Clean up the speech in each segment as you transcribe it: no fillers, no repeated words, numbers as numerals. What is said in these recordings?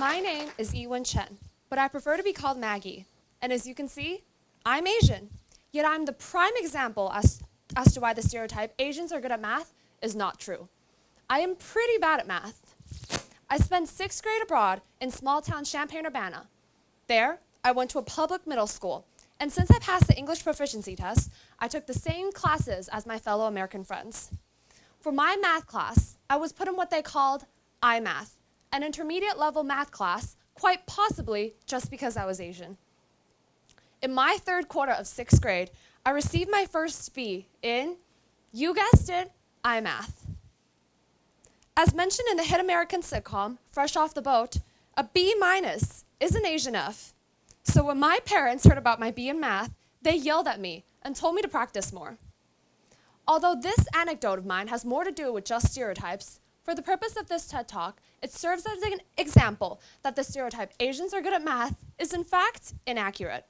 My name is Chen, but I prefer to be called Maggie. And as you can see, I'm Asian. Yet I'm the prime example as to why the stereotype Asians are good at math is not true. I am pretty bad at math. I spent 6th grade abroad in small town Champaign-Urbana. There, I went to a public middle school, and since I passed the English proficiency test, I took the same classes as my fellow American friends. For my math class, I was put in what they called iMath, an intermediate level math class, quite possibly just because I was Asian. In my 3rd quarter of 6th grade, I received my first B in, you guessed it, iMath. As mentioned in the hit American sitcom, Fresh Off the Boat, a B- isn't Asian enough. So when my parents heard about my B in math, they yelled at me and told me to practice more. Although this anecdote of mine has more to do with just stereotypes, for the purpose of this TED Talk, it serves as an example that the stereotype Asians are good at math is in fact inaccurate.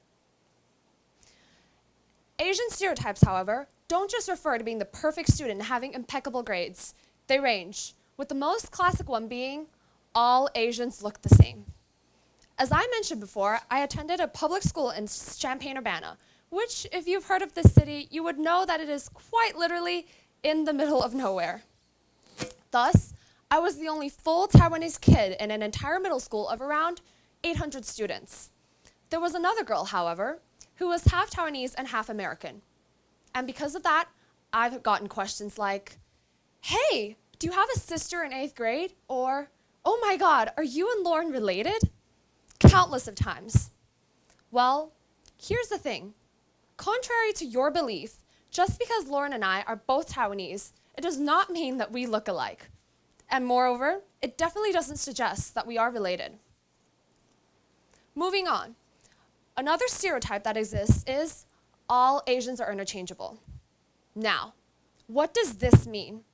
Asian stereotypes, however, don't just refer to being the perfect student and having impeccable grades. They range, with the most classic one being, all Asians look the same. As I mentioned before, I attended a public school in Champaign-Urbana, which, if you've heard of this city, you would know that it is quite literally in the middle of nowhere. Thus, I was the only full Taiwanese kid in an entire middle school of around 800 students. There was another girl, however, who was half Taiwanese and half American. And because of that, I've gotten questions like, hey, do you have a sister in 8th grade? Or, oh my God, are you and Lauren related? Countless of times. Well, here's the thing. Contrary to your belief, just because Lauren and I are both Taiwanese, it does not mean that we look alike. And moreover, it definitely doesn't suggest that we are related. Moving on. Another stereotype that exists is all Asians are interchangeable. Now, what does this mean?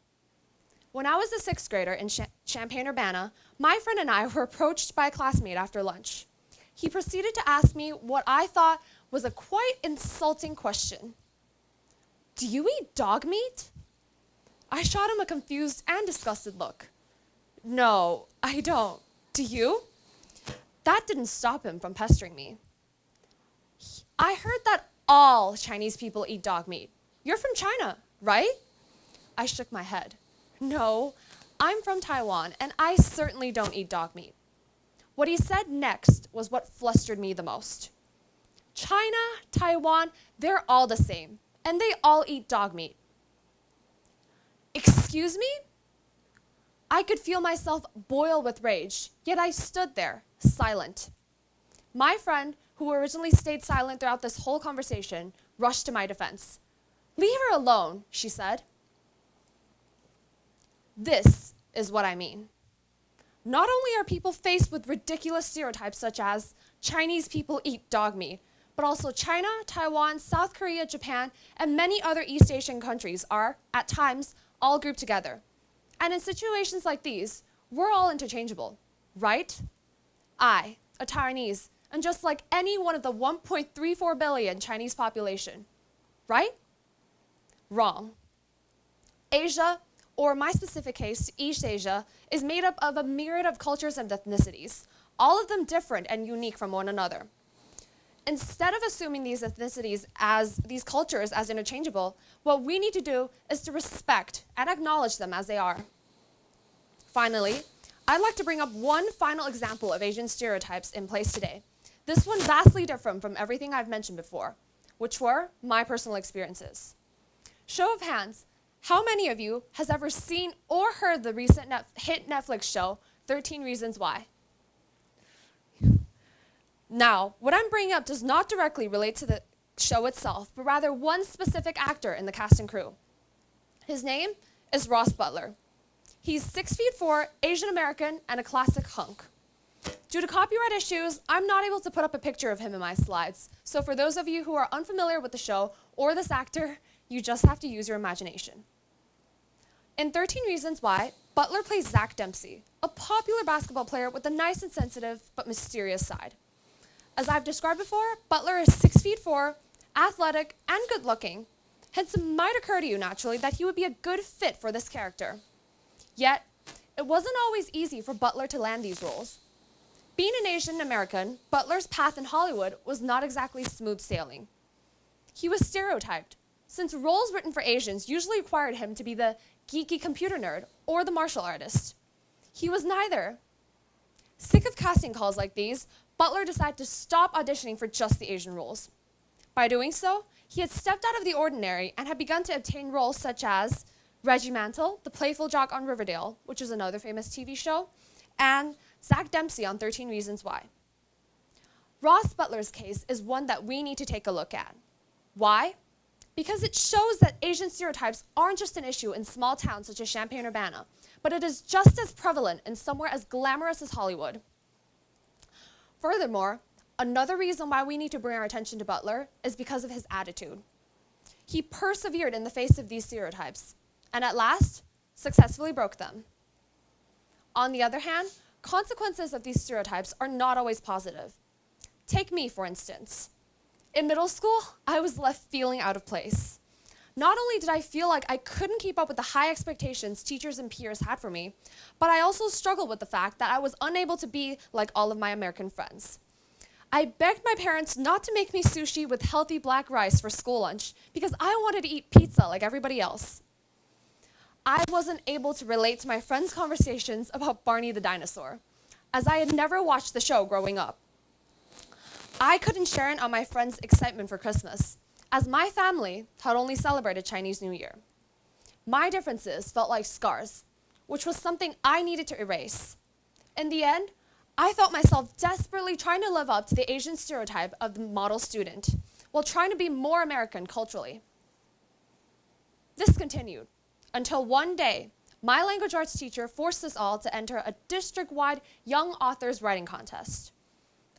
When I was a 6th grader in Champaign-Urbana, my friend and I were approached by a classmate after lunch. He proceeded to ask me what I thought was a quite insulting question. Do you eat dog meat? I shot him a confused and disgusted look. No, I don't. Do you? That didn't stop him from pestering me. I heard that all Chinese people eat dog meat. You're from China, right? I shook my head. No, I'm from Taiwan, and I certainly don't eat dog meat. What he said next was what flustered me the most. China, Taiwan, they're all the same, and they all eat dog meat. Excuse me? I could feel myself boil with rage, yet I stood there, silent. My friend, who originally stayed silent throughout this whole conversation, rushed to my defense. Leave her alone, she said. This is what I mean. Not only are people faced with ridiculous stereotypes such as Chinese people eat dog meat, but also China, Taiwan, South Korea, Japan, and many other East Asian countries are, at times, all grouped together. And in situations like these, we're all interchangeable, right? I, a Taiwanese, am just like any one of the 1.34 billion Chinese population, right? Wrong. Asia, or my specific case, East Asia, is made up of a myriad of cultures and ethnicities, all of them different and unique from one another. Instead of assuming these ethnicities these cultures as interchangeable, what we need to do is to respect and acknowledge them as they are. Finally, I'd like to bring up one final example of Asian stereotypes in place today. This one vastly different from everything I've mentioned before, which were my personal experiences. Show of hands, how many of you has ever seen or heard the recent hit Netflix show, 13 Reasons Why? Now, what I'm bringing up does not directly relate to the show itself, but rather one specific actor in the cast and crew. His name is Ross Butler. He's 6'4", Asian American, and a classic hunk. Due to copyright issues, I'm not able to put up a picture of him in my slides, so for those of you who are unfamiliar with the show or this actor, you just have to use your imagination. In 13 Reasons Why, Butler plays Zach Dempsey, a popular basketball player with a nice and sensitive but mysterious side. As I've described before, Butler is 6'4", athletic, and good-looking. Hence, it might occur to you naturally that he would be a good fit for this character. Yet, it wasn't always easy for Butler to land these roles. Being an Asian American, Butler's path in Hollywood was not exactly smooth sailing. He was stereotyped, since roles written for Asians usually required him to be the geeky computer nerd or the martial artist. He was neither. Sick of casting calls like these, Butler decided to stop auditioning for just the Asian roles. By doing so, he had stepped out of the ordinary and had begun to obtain roles such as Reggie Mantle, the playful jock on Riverdale, which is another famous TV show, and Zach Dempsey on 13 Reasons Why. Ross Butler's case is one that we need to take a look at. Why? Because it shows that Asian stereotypes aren't just an issue in small towns such as Champaign-Urbana, but it is just as prevalent in somewhere as glamorous as Hollywood. Furthermore, another reason why we need to bring our attention to Butler is because of his attitude. He persevered in the face of these stereotypes, and at last, successfully broke them. On the other hand, consequences of these stereotypes are not always positive. Take me, for instance. In middle school, I was left feeling out of place. Not only did I feel like I couldn't keep up with the high expectations teachers and peers had for me, but I also struggled with the fact that I was unable to be like all of my American friends. I begged my parents not to make me sushi with healthy black rice for school lunch because I wanted to eat pizza like everybody else. I wasn't able to relate to my friends' conversations about Barney the dinosaur, as I had never watched the show growing up. I couldn't share in on my friends' excitement for Christmas, as my family had only celebrated Chinese New Year. My differences felt like scars, which was something I needed to erase. In the end, I felt myself desperately trying to live up to the Asian stereotype of the model student, while trying to be more American culturally. This continued until one day, my language arts teacher forced us all to enter a district-wide young authors writing contest.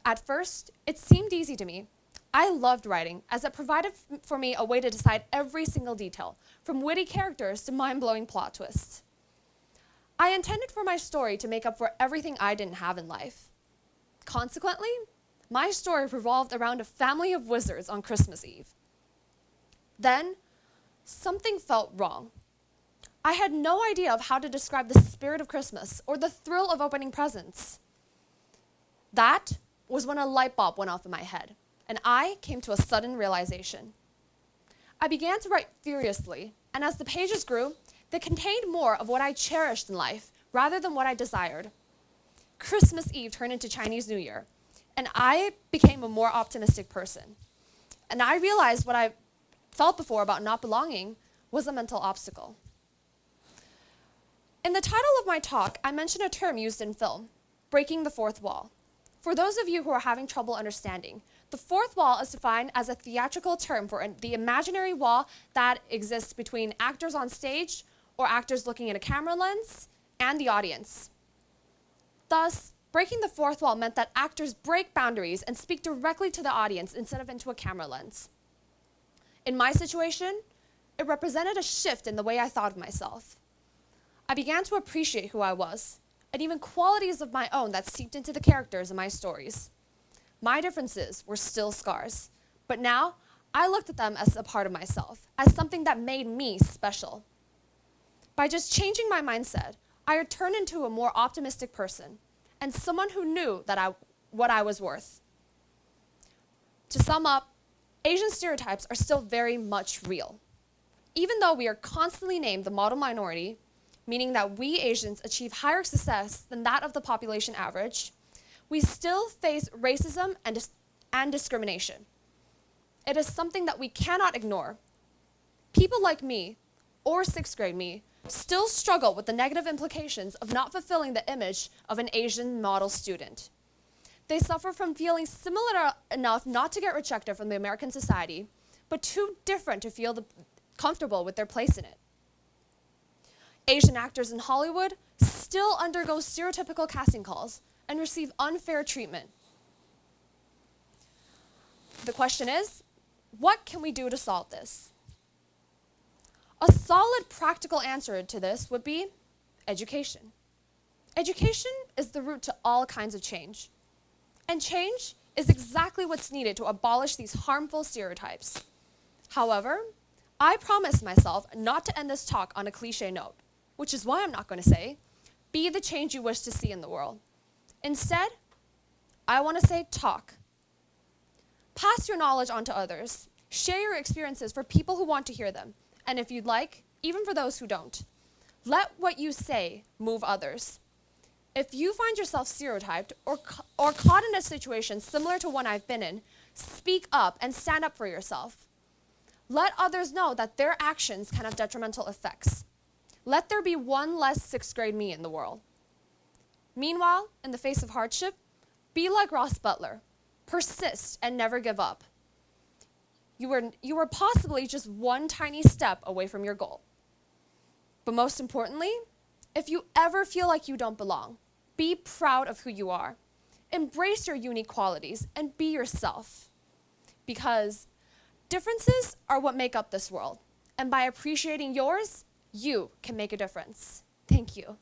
At first, it seemed easy to me. I loved writing, as it provided for me a way to decide every single detail, from witty characters to mind-blowing plot twists. I intended for my story to make up for everything I didn't have in life. Consequently, my story revolved around a family of wizards on Christmas Eve. Then, something felt wrong. I had no idea of how to describe the spirit of Christmas or the thrill of opening presents. That was when a light bulb went off in my head, and I came to a sudden realization. I began to write furiously, and as the pages grew, they contained more of what I cherished in life rather than what I desired. Christmas Eve turned into Chinese New Year, and I became a more optimistic person. And I realized what I felt before about not belonging was a mental obstacle. In the title of my talk, I mentioned a term used in film, breaking the fourth wall. For those of you who are having trouble understanding, the fourth wall is defined as a theatrical term for the imaginary wall that exists between actors on stage or actors looking at a camera lens and the audience. Thus, breaking the fourth wall meant that actors break boundaries and speak directly to the audience instead of into a camera lens. In my situation, it represented a shift in the way I thought of myself. I began to appreciate who I was, and even qualities of my own that seeped into the characters in my stories. My differences were still scars, but now I looked at them as a part of myself, as something that made me special. By just changing my mindset, I had turned into a more optimistic person, and someone who knew that what I was worth. To sum up, Asian stereotypes are still very much real. Even though we are constantly named the model minority, meaning that we Asians achieve higher success than that of the population average, we still face racism and discrimination. It is something that we cannot ignore. People like me, or sixth grade me, still struggle with the negative implications of not fulfilling the image of an Asian model student. They suffer from feeling similar enough not to get rejected from the American society, but too different to feel comfortable with their place in it. Asian actors in Hollywood still undergo stereotypical casting calls and receive unfair treatment. The question is, what can we do to solve this? A solid practical answer to this would be education. Education is the root to all kinds of change. And change is exactly what's needed to abolish these harmful stereotypes. However, I promised myself not to end this talk on a cliche note, which is why I'm not going to say, be the change you wish to see in the world. Instead, I want to say talk. Pass your knowledge on to others. Share your experiences for people who want to hear them. And if you'd like, even for those who don't. Let what you say move others. If you find yourself stereotyped or caught in a situation similar to one I've been in, speak up and stand up for yourself. Let others know that their actions can have detrimental effects. Let there be one less sixth grade me in the world. Meanwhile, in the face of hardship, be like Ross Butler. Persist and never give up. You were possibly just one tiny step away from your goal. But most importantly, if you ever feel like you don't belong, be proud of who you are. Embrace your unique qualities and be yourself. Because differences are what make up this world. And by appreciating yours, you can make a difference. Thank you.